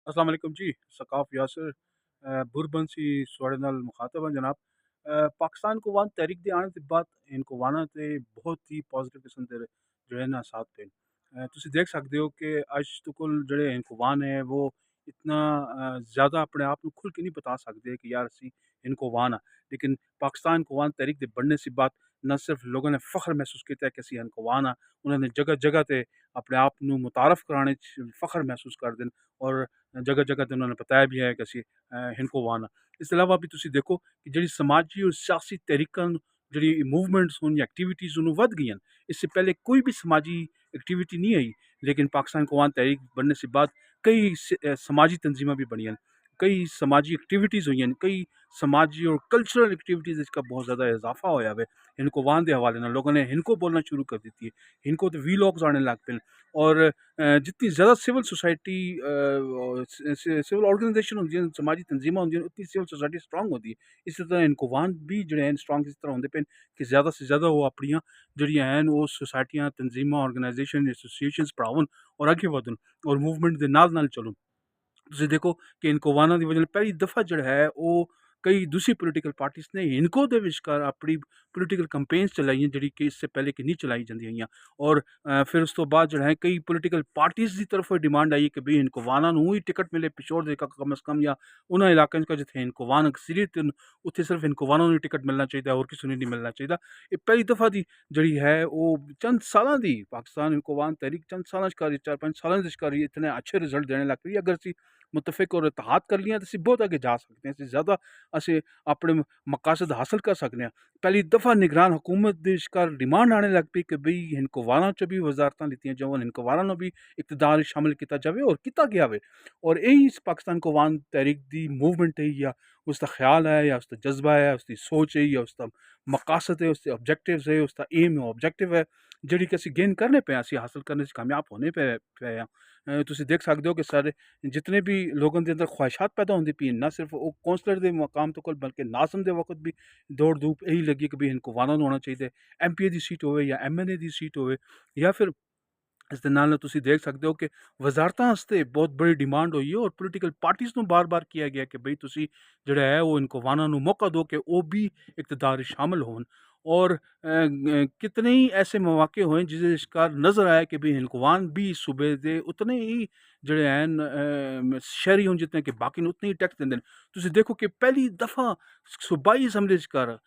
अस्सलाम वालेकुम जी, सकाफ़ यासिर बुरबंसी थुआढ़े नाल मुखातब हां जनाब। पाकिस्तान को वन तहरीक दे आने दे बाद इनकोवाना ते बहुत ही पॉजिटिव किस्म दे जो है ना साथ पे तुसी देख सकदे हो कि अज तकल जेह्ड़े इनकोवान है वो इतना ज़्यादा अपने आप नू खुल के नहीं बता सकदे कि यार असी इनकोवान आ। लेकिन पाकिस्तान कोवान तहरीक दे बनने सी बाद न सिर्फ लोगों ने फ़ख्र महसूस किया है कि असी इनकोवान आ, उन्होंने जगह-जगह ते अपने आप नू मुतारफ़ कराने च फ़ख्र महसूस करदे न और जगह-जगह ते उन्होंने बताया भी है कि असी हिंदकोवान आ। इस अलावा भी तुसी देखो कि जेह्ड़ी समाजी और सियासी तहरीकां न, जेह्ड़ी मूवमेंट्स हुन या एक्टिविटीज़ हुन, वध गईयां न। इससे पहले कोई भी समाजी एक्टिविटी नहीं आई, लेकिन पाकिस्तान कोवान तहरीक बनने से बाद कई समाजी तंजीमां भी बनियां न, कई समाजी एक्टिविटीज़ हुईयां न, कई समाजी और कल्चरल एक्टिविटीज़ इसका बहुत ज़्यादा इज़ाफ़ा होया वे। हिंदकोवान दे हवाले नाल लोगों ने हिंदको बोलना शुरू कर दित्ती है। हिंदको ते वीलॉग्स आने लग पे न और जितनी ज़्यादा सिविल सोसाइटी सिविल ऑर्गेनाइजेशन होंदियां न, समाजी तंजीमां होंदियां न, उतनी सिविल सोसाइटी स्ट्रांग होंदी है। इसी तरह इनकोवान भी जेह्ड़े हैन स्ट्रांग इस तरह होंदे पे न कि ज़्यादा से ज़्यादा वो अपनियां जेह्ड़ियां हैन ओह् सोसाइटियां, तंजीमां, ऑर्गेनाइजेशन, एसोसिएशंस बढ़ावन और अग्गे बधन और मूवमेंट दे नाल-नाल चलन। ਤੁਸੀਂ ਦੇਖੋ ਕਿ ਇਨਕੋਵਾਨਾ ਦੀ ਵਜ੍ਹਾ ਨਾਲ ਪਹਿਲੀ ਦਫਾ ਜਿਹੜਾ ਹੈ ਉਹ ਕਈ ਦੂਸਰੀ ਪੋਲੀਟੀਕਲ ਪਾਰਟੀਆਂ ਨੇ ਇਨਕੋ ਦੇ ਵਿਚਕਾਰ ਆਪਣੀ ਪੋਲੀਟੀਕਲ ਕੰਪੇਨਸ ਚਲਾਈਆਂ ਜਿਹੜੀ ਕਿ ਇਸ ਤੋਂ ਪਹਿਲੇ ਕਿ ਨਹੀਂ ਚਲਾਈ ਜਾਂਦੀਆਂ ਹੋਈਆਂ ਔਰ ਫਿਰ ਉਸ ਤੋਂ ਬਾਅਦ ਜਿਹੜਾ ਹੈ ਕਈ ਪੋਲੀਟੀਕਲ ਪਾਰਟੀਆਂ ਦੀ ਤਰਫੋਂ ਡਿਮਾਂਡ ਆਈ ਕਿ ਵੀ ਇਨਕੋਵਾਨਾ ਨੂੰ ਹੀ ਟਿਕਟ ਮਿਲੇ ਪਿਛੋੜ ਦੇ ਕਮ ਅਜ਼ ਕਮ ਜਾਂ ਉਹਨਾਂ ਇਲਾਕਿਆਂ 'ਚ ਜਿੱਥੇ ਇਨਕੋਵਾਨ ਅਕਸਰੀਅਤ ਹਨ ਉੱਥੇ ਸਿਰਫ ਇਨਕੋਵਾਨਾ ਨੂੰ ਹੀ ਟਿਕਟ ਮਿਲਣਾ ਚਾਹੀਦਾ ਹੋਰ ਕਿਸੇ ਨੂੰ ਨਹੀਂ ਮਿਲਣਾ ਚਾਹੀਦਾ। ਇਹ ਪਹਿਲੀ ਦਫਾ ਦੀ ਜਿਹੜੀ ਹੈ ਉਹ ਚੰਦ ਸਾਲਾਂ ਦੀ ਪਾਕਿस्तान इनकोवान तहरीक चंद साल शिकारी 4-5 साल ਦੀ शिकारी इतने अच्छे रिजल्ट देने लग पई। अगर ਅਸੀਂ मुतफिक और इतिहाद कर लिया तो असी बहुत अगे जा सकते हैं, असी ज़्यादा असी अपने मकासद हासिल कर सकते हैं। पहली दफ़ा निगरान हुकूमत दे शिकार डिमांड आने लग पई कि बई हिंदकोवाना च भी वजारतां लित्तियां जावन, हिंदकोवाना नूं भी इकतदार च शामिल किया जावे और किया गया वे। और यही इस पाकिस्तान कोवान तहरीक दी मूवमेंट है या उसका ख्याल है या उसका जज्बा है, उसकी सोच है या उसका मकासद है, उसके ऑब्जेक्टिव्स है, उसका एम है, ऑब्जेक्टिव है ਜਿਹੜੀ ਕਿ ਅਸੀਂ गेन करने पे हैं, ਅਸੀਂ हासिल करने च कामयाब होने पे हैं। ਤੁਸੀਂ देख सकते हो कि सारे जितने भी लोगों के अंदर ख्वाहिशात पैदा होंदी पई ना सिर्फ वो कौंसलर के मकाम तो कोल बल्कि नाज़म के वक्त भी दौड़ धूप यही लगी कि भी इनकोवाना होना चाहिए, MP की सीट हो या MNA की सीट हो या फिर इस दे नाल तुसी देख सकते हो कि वजारतां आस्ते बहुत बड़ी डिमांड हुई है और पोलिटिकल पार्टीज़ नूं बार-बार किया गया कि भई तुसी जेह्ड़ा है वो इनकोवाना नूं मौका दो कि वो भी इक़्तिदार च शामिल होन। और कितने ही ऐसे मौके हुए जिसदे शिकार नज़र आया कि भई इनकोवान भी सूबे दे उतने ही जेह्ड़े हैन शहरी होन जितने कि बाकी न उतने ही टैक्स दिंदे न। तुसी देखो कि पहली दफ़ा सूबाई असैंबली च शिकार